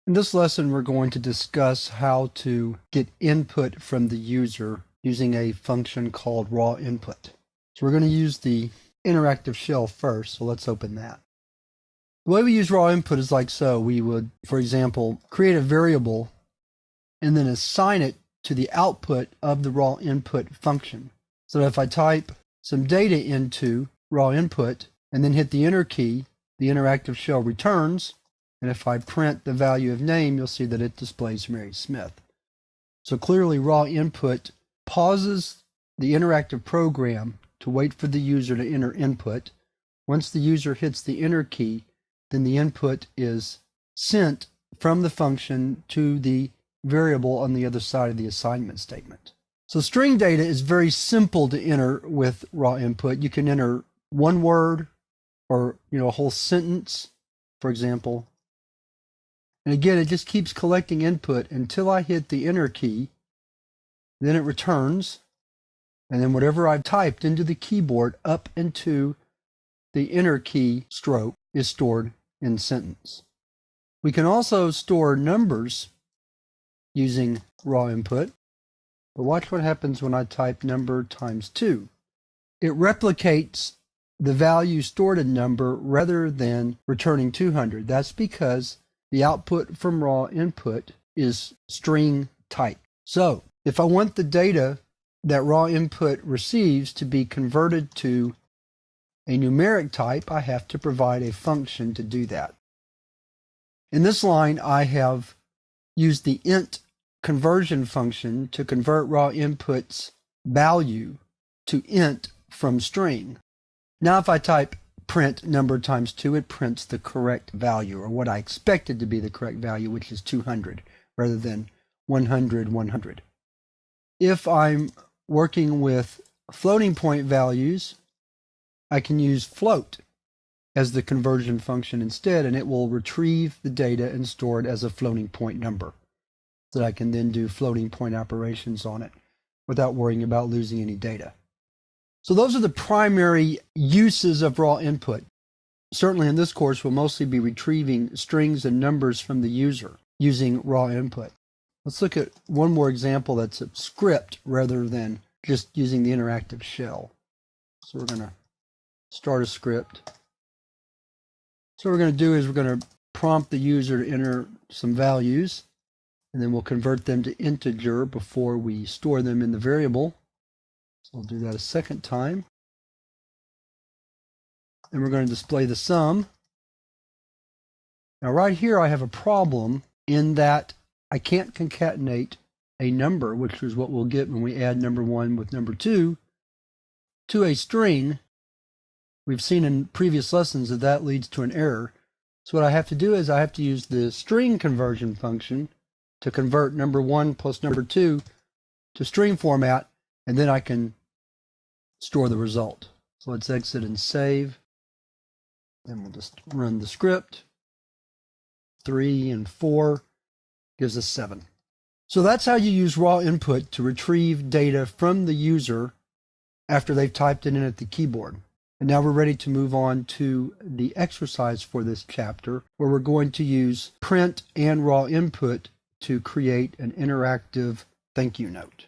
In this lesson, we're going to discuss how to get input from the user using a function called raw input. So we're going to use the interactive shell first, so let's open that. The way we use raw input is like so. We would, for example, create a variable and then assign it to the output of the raw input function. So if I type some data into raw input and then hit the enter key, the interactive shell returns. And if I print the value of name, you'll see that it displays Mary Smith. So clearly, raw input pauses the interactive program to wait for the user to enter input. Once the user hits the enter key, then the input is sent from the function to the variable on the other side of the assignment statement. So string data is very simple to enter with raw input. You can enter one word or a whole sentence, for example. And again, it just keeps collecting input until I hit the enter key. Then it returns. And then whatever I've typed into the keyboard up into the enter key stroke is stored in sentence. We can also store numbers using raw input. But watch what happens when I type number times 2. It replicates the value stored in number rather than returning 200. That's because the output from raw input is string type. So if I want the data that raw input receives to be converted to a numeric type, I have to provide a function to do that. In this line, I have used the int conversion function to convert raw input's value to int from string. Now if I type print number times 2, it prints the correct value, or what I expected to be the correct value, which is 200, rather than 100, 100. If I'm working with floating point values, I can use float as the conversion function instead, and it will retrieve the data and store it as a floating point number, so that I can then do floating point operations on it without worrying about losing any data. So those are the primary uses of raw input. Certainly in this course, we'll mostly be retrieving strings and numbers from the user using raw input. Let's look at one more example that's a script rather than just using the interactive shell. So we're going to start a script. So what we're going to do is we're going to prompt the user to enter some values, and then we'll convert them to integer before we store them in the variable. So I'll do that a second time. And we're going to display the sum. Now right here I have a problem in that I can't concatenate a number, which is what we'll get when we add number 1 with number 2, to a string. We've seen in previous lessons that that leads to an error. So what I have to do is I have to use the string conversion function to convert number 1 plus number 2 to string format, and then I can store the result. So let's exit and save. Then we'll just run the script. 3 and 4 gives us 7. So that's how you use raw input to retrieve data from the user after they've typed it in at the keyboard. And now we're ready to move on to the exercise for this chapter, where we're going to use print and raw input to create an interactive thank you note.